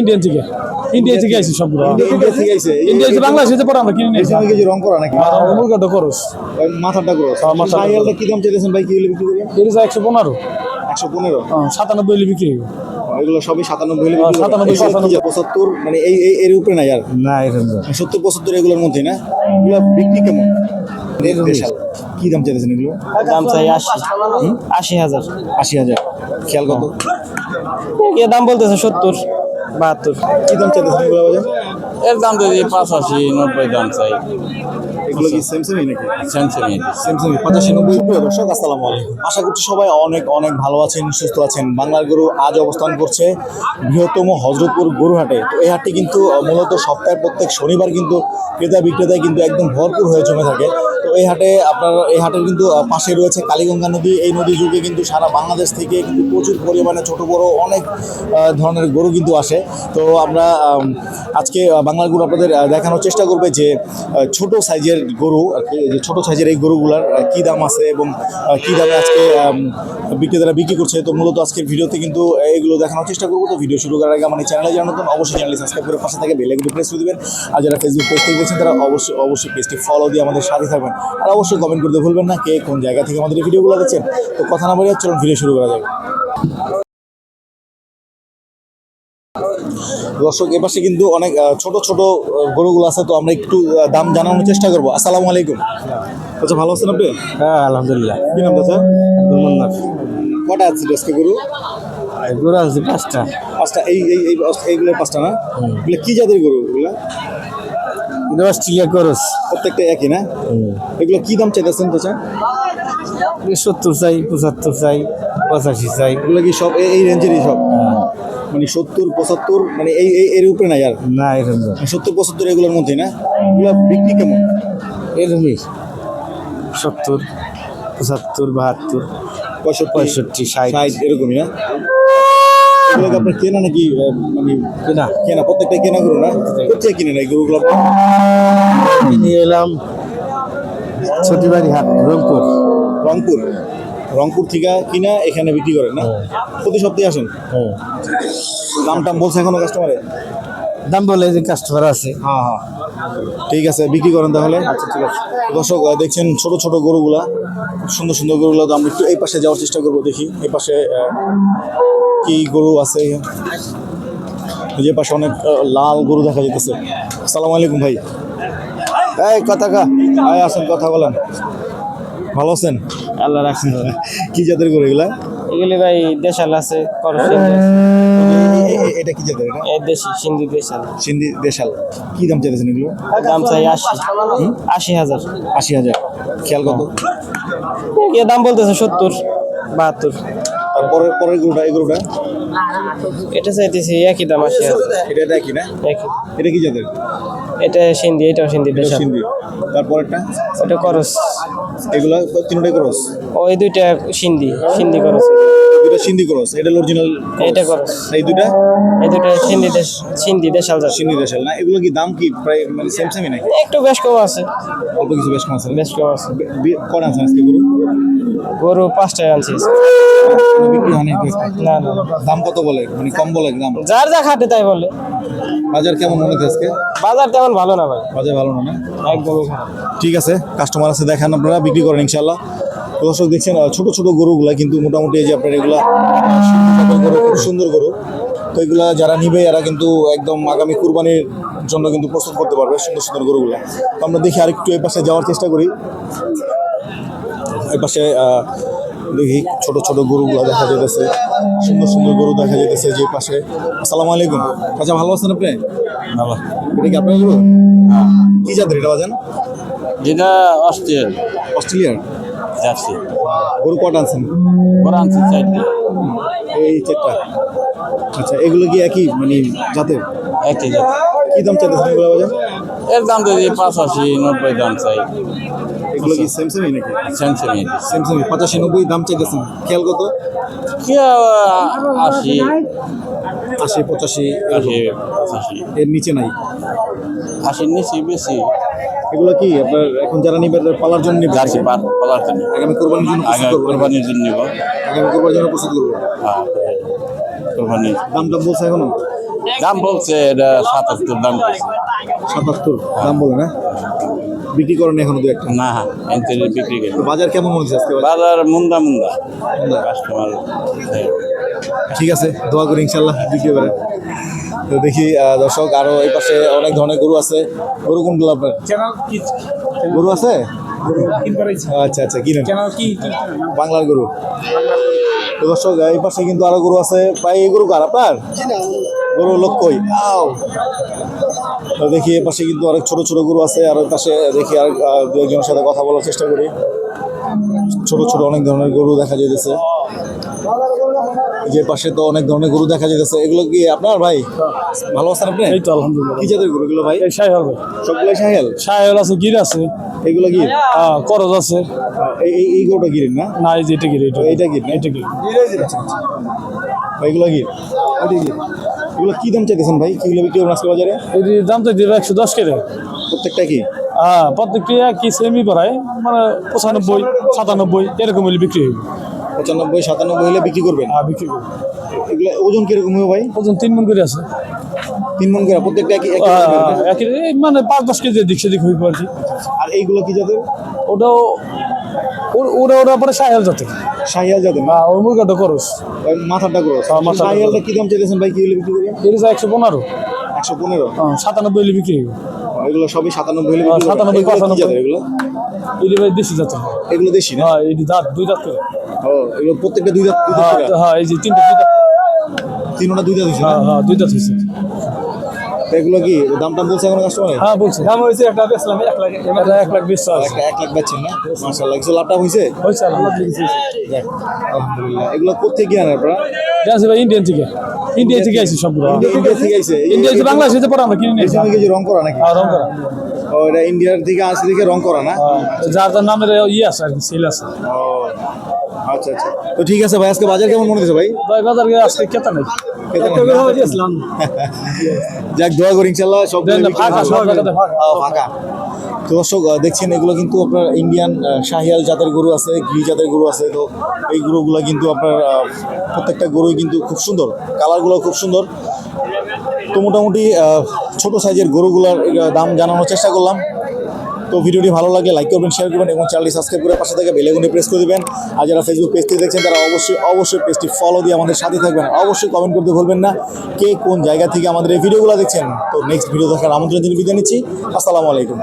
Indian থেকে আইছি সবগুলো। ইন্ডিয়া থেকে আইছে। ইন্ডিয়া থেকে বাংলাদেশে পরে আমরা কিনে এই নিয়েছি। সময় কি যে রং করা নাকি? মুরগাটা করস মাথাটা গ্রোস। মাথাটা ভাইয়ালটা কি দাম চাইতেছেন ভাই? কি হলে বিক্রি করবেন? এটা 115 115। 97 হলে বিক্রি হবে। এগুলো সবই 97 হলে বিক্রি করবেন? 97, 75 মানে এর উপরে নাই আর না এরকম 70-75 এগুলোর মধ্যে না? এগুলো বিক্রি কেমন? দেশাল কি দাম চাইতেছেন এগুলো? দাম চাই 80,000। 80,000। খেয়াল কত? এ দাম বলতেছে 70-72। কি দাম চাইতেছেন এগুলো বাজার? এর দাম তো 85-90 দাম চাই। এগুলো কি সেমসেমই নাকি? স্যামসাং 85-90। প্রিয় দর্শক আসসালামু আলাইকুম, আশা করছি সবাই অনেক অনেক ভালো আছেন, সুস্থ আছেন। বাংলার গরু আজ অবস্থান করছে বৃহত্তম হযরতপুর গরু হাটে। তো এই হাটটি কিন্তু মূলত সপ্তাহের প্রত্যেক শনিবার কিন্তু ক্রেতা বিক্রেতায় কিন্তু একদম ভরপুর হয়ে জমে থাকে। তো এই হাটের কিন্তু পাশে রয়েছে কালীগঙ্গা নদী। এই নদী যুগে কিন্তু সারা বাংলাদেশ থেকে কিন্তু প্রচুর পরিমাণে ছোট বড় অনেক ধরনের গরু কিন্তু আসে। তো আমরা আজকে বাংলার গরু আপনাদের দেখানোর চেষ্টা করবে যে ছোট সাইজের গরু আর কি, যে ছোটো সাইজের এই গরুগুলার কী দাম আছে এবং কী দামে আজকে বিক্রেতারা বিক্রি করছে। তো মূলত আজকের ভিডিওতে কিন্তু এগুলো দেখানোর চেষ্টা করবো। তো ভিডিও শুরু করার আগে আমার চ্যানেলে জানার নতুন অবশ্যই চ্যানেলটি সাবস্ক্রাইব করে পাশে থেকে বেল আইকনটি প্রেস করে দেবেন। আর যারা ফেসবুক পেজ থেকে দেখছেন তারা অবশ্যই পেজটি ফলো দিয়ে আমাদের সাথে থাকবেন। আর অবশ্যই কমেন্ট করতে ভুলবেন না কে কোন জায়গা থেকে আমাদের এই ভিডিওগুলো দেখছেন। তো কথা না বলে চলুন ভিডিও শুরু করা যাবে। দর্শক এপাশে কিন্তু অনেক ছোট ছোট গরুগুলো আছে। তো আমরা একটু দাম জানানোর চেষ্টা করবো। আসসালামু আলাইকুম। আচ্ছা, ভালো আছেন আপনি? হ্যাঁ আলহামদুলিল্লাহ। কি নাম চাচা? কটা আছে আজকে গরু? গরু আছে 5টা। 5টা। এইগুলো 5টা না? এগুলো কি জাতের গরু এগুলা? অস্ট্রেলিয়া করস প্রত্যেকটা একই না? এগুলো কি দাম চাইতেছেন চাচা? 70 চাই, 75 চাই, 85 চাই। এগুলো কি সব এই রেঞ্জেরই সব? মানে 70-75 মানে এর উপরে নাই আর? না এরকম 70-75 এগুলোর মধ্যে না? এগুলো বিক্রি কেমন? এরকমই 70, 75, 72, 65, 60 এরকমই না? এগুলো কি আপনার কেনা নাকি মানে কেনা? প্রত্যেকটাই কেনা গরু না? কোথায় কিনে না এই গরুগুলো? নিয়ে এলাম ছটিবাড়ি হাট, রংপুর থেকে কিনা এখানে বিক্রি করেন না? প্রতি সপ্তাহে আসেন? দাম বলছে এখনো কাস্টমারে? দাম বলে যে কাস্টমার আছে। হ্যাঁ, ঠিক আছে, বিক্রি করেন তাহলে। আচ্ছা ঠিক আছে। দর্শক দেখছেন ছোট ছোট গরুগুলা, সুন্দর সুন্দর গরুগুলা। তো আমরা একটু এই পাশে যাওয়ার চেষ্টা করবো, দেখি এই পাশে কি গরু আছে। যে পাশে অনেক লাল গরু দেখা যেতেছে। আসসালামু আলাইকুম ভাই। এই কথা আসেন, কথা বলেন। ভালো আছেন? আল্লাহ রাখছেন। কি জাতের গরু এগুলা? এগুলি ভাই দেশাল আছে, এটা কি জাতের? এটা এই দেশি সিন্ধি দেশাল। সিন্ধি দেশাল। কি দাম চাইতেছেন এগুলো? দাম চাই 80,000। 80,000। খেয়াল কত? এ দাম বলতেছে 70-72। আর পরের গরুটা, এই গরুটা এটা চাইতেছি একই দাম 80,000। এটা কি না? একই। এটা কি জাতের? এটা সিন্ধি, এটাও সিন্ধি এটা দেশাল। সিন্ধি। তারপরেরটা? ওটা করস। এগুলা তিনটাই ক্রস? ওই দুইটা সিন্ধি করস। দুইটা সিন্ধি ক্রস। এটা অরিজিনাল? এটা করস। এই দুইটা সিন্ধি দেশাল জাত। সিন্ধি দেশাল না? এগুলো কি দাম কি প্রায় মানে সেমই নাকি? একটু বেশ কম আছে। অল্প কিছু বেশ কম আছে? বেশ কম আছে। কটা আছে আজকে গরু 5টায় আনছি। বিক্রি হয়নি? না। দাম কত বলে? মানে কম বলে দাম? যার যা খাটে তাই বলে। বাজার কেমন মনে হচ্ছে আজকে? বাজার তেমন ভালো না ভাই, বাজার ভালো না? একদমই খারাপ। ঠিক আছে, কাস্টমার আছে, দেখান আপনারা, বিক্রি করেন ইনশাল্লাহ। দর্শক দেখছেন ছোট ছোট গরুগুলা কিন্তু মোটামুটি এই যে আপনার এগুলা খুব সুন্দর গরু। তো এগুলা যারা নিবে এরা কিন্তু একদম আগামী কুরবানির জন্য কিন্তু প্রস্তুত করতে পারবে সুন্দর সুন্দর গরুগুলা। তো আমরা দেখি আরেকটু এই পাশে যাওয়ার চেষ্টা করি। এই পাশে দেখি ছোট ছোট গরুগুলা দেখা যেতেছে, সুন্দর সুন্দর গরু দেখা যেতেছে যে পাশে। আসসালামু আলাইকুম। আচ্ছা, ভালো আছেন আপনি? ভালো। এটা কি আপনার গরু? কি জাতের এটা বাজান? যেটা অস্ট্রেলিয়ার জার্সি। গরু কটা আনছেন? আনছি 4টা। এই 4টা। আচ্ছা, এগুলো কি একই মানে জাতের? একই জাত। কি দাম চাইতেছেন এগুলো বাজার? এর দাম তো 85-90 দাম চাই। এগুলো কি সেমসেমই নাকি? স্যামসাং সেমসেমই 85-90 দাম চাইতেছেন। খেয়াল কত? কি 80, 80-85 এর নিচে নাই? 80 নিচে বেশি। এগুলো কি আপনার এখন যারা নিবে পালার জন্য নিবে? জার্সি পালার জন্য। আগামী কোরবানির জন্য প্রস্তুত করবো? কোরবানির জন্য নিব। আগামী কোরবানির জন্য প্রস্তুত করবো। কোরবানি দামটা বলছে এখনো? দাম বলছে এটা 77 দাম বলছে। 77 দাম বলে না, বিক্রি করেন এখনো দু একটা? না এনতে বিক্রি করি। তো বাজার কেমন মনে হচ্ছে আজকে? বাজার মুন্দা মুন্দা কাস্টমার। ঠিক আছে, দোয়া করি ইনশাল্লাহ বিক্রি করেন। তো দেখি দর্শক, আরো এই পাশে অনেক ধরনের গরু আছে। গরু কোনগুলো আপনার? গরু আছে? আচ্ছা আচ্ছা, কিনেন বাংলার গরু। তো দর্শক, এই পাশে কিন্তু আরো গরু আছে। প্রায় এই গরু কার আপনার? গরু লোক কই? আও, তো দেখি এই পাশে কিন্তু অনেক ছোট ছোট গরু আছে। আর ওই পাশে দেখি আর দু একজনের সাথে কথা বলার চেষ্টা করি। ছোট ছোট অনেক ধরনের গরু দেখা যাইতেছে। যে পাশে তো অনেক ধরনের গরু দেখা যাইতেছে। এগুলো কি আপনার ভাই? ভালো আছেন আপনি? এই তো আলহামদুলিল্লাহ। কি জাতের গরু এগুলো ভাই? এই সাহেল ভাই, সবগুলো সাহেল? সাহেল আছে, গির আছে, এগুলো কি? করজ আছে। এই গরুটা গিরেন না? না এই যে এটা গির, এইটা গির না? এটা গির। এগুলো গির? এগুলো কি দাম চাইতেছেন ভাই? কিগুলো বিক্রি করবেন আজকে বাজারে? এর দাম তো দিবে 110 করে। প্রত্যেকটা কি? প্রত্যেকটি কি সেমি করায়, মানে 95 97 এরকম হলে বিক্রি হবে। 95 97 হলে বিক্রি করবেন? বিক্রি করবে। এগুলো ওজন কিরকম হবে ভাই? ওজন 3 মণ করে আছে। 3 মণ করে প্রত্যেকটা একই মানে 5-10 কেজি দিক সেদিক হইব আর কি। আর এইগুলো কি জাতের? ওটাও ওরা পরে সাহেল জাতে। শাহিয়াল জাতের না? ওই মুরগাটা করস। ওই মাথাটা করো। মাথাটা শাহিয়ালটা কি দাম চাইতেছেন ভাই? কি হলে বিক্রি করবেন? এর যা 115, 115? 97 হলে বিক্রি হবে। এগুলো সবই 97 হলে বিক্রি করবেন? 97, এগুলো কি জাতের এগুলো? এটি ভাই দেশি জাতে। এগুলো দেশি না? এটি দাঁত 2 দাঁত করে। ও, এগুলো প্রত্যেকটা দুই দাঁত করে? এই যে 3টা 2 দাঁত। তিনটা দুই দাঁত হয়েছে না? 2 দাঁত হয়েছে। তো এগুলো কি দাম টাম বলছে এখন কাস্টমার? বলছি দাম হয়েছে একটা বেচলাম 1 লাখ, এটা 1,20,000 আছে। একটা 1 লাখ বেচছেন না? মাশাআল্লাহ, কিছু লাভ টাভ হয়েছে? হয়েছে আলহামদুলিল্লাহ। যাক, আলহামদুলিল্লাহ। এগুলো কোথেকে কিনেন আপনারা? আছে ভাই ইন্ডিয়ান থেকে। ইন্ডিয়া থেকে আইছি সবগুলো। ইন্ডিয়া থেকে আইছে? ইন্ডিয়া থেকে বাংলাদেশে পরে আমরা কিনে এই নিয়েছি। সময় কি যে রং করা নাকি? রং করা। ও, এটা ইন্ডিয়ার থেকে আসছে থেকে রং করা না? যার যার নামের আছে আর কি, সেল আছে। ও আচ্ছা আচ্ছা। তো ঠিক আছে ভাই, আজকে বাজার কেমন মনে হচ্ছে ভাই? ভাই বাজার আজকে কেতা নাই। যাক, দোয়া করি ইনশাল্লাহ সব ফাঁকা, সব জায়গাতে ফাঁকা। ফাঁকা। তো দর্শক দেখছেন, এগুলো কিন্তু আপনার ইন্ডিয়ান শাহিয়াল জাতের গরু আছে, গির জাতের গরু আছে। তো এই গরুগুলো কিন্তু আপনার প্রত্যেকটা গরুই কিন্তু খুব সুন্দর, কালারগুলো খুব সুন্দর। তো মোটামুটি ছোট সাইজের গরুগুলোর দাম জানানোর চেষ্টা করলাম। তো ভিডিওটি ভালো লাগলে লাইক করবেন, শেয়ার করবেন এবং চ্যানেলটি সাবস্ক্রাইব করে পাশে থেকে বেল আইকনে প্রেস করে দিবেন। আর যারা ফেসবুক পেজ থেকে দেখছেন তারা অবশ্যই পেজটি ফলো দিয়ে আমাদের সাথে থাকবেন। অবশ্যই কমেন্ট করতে ভুলবেন না কে কোন জায়গা থেকে আমাদের এই ভিডিওগুলো দেখছেন। তো নেক্সট ভিডিও দেখার আমন্ত্রণ দিয়ে বিদায় নিচ্ছি। আসসালামু আলাইকুম।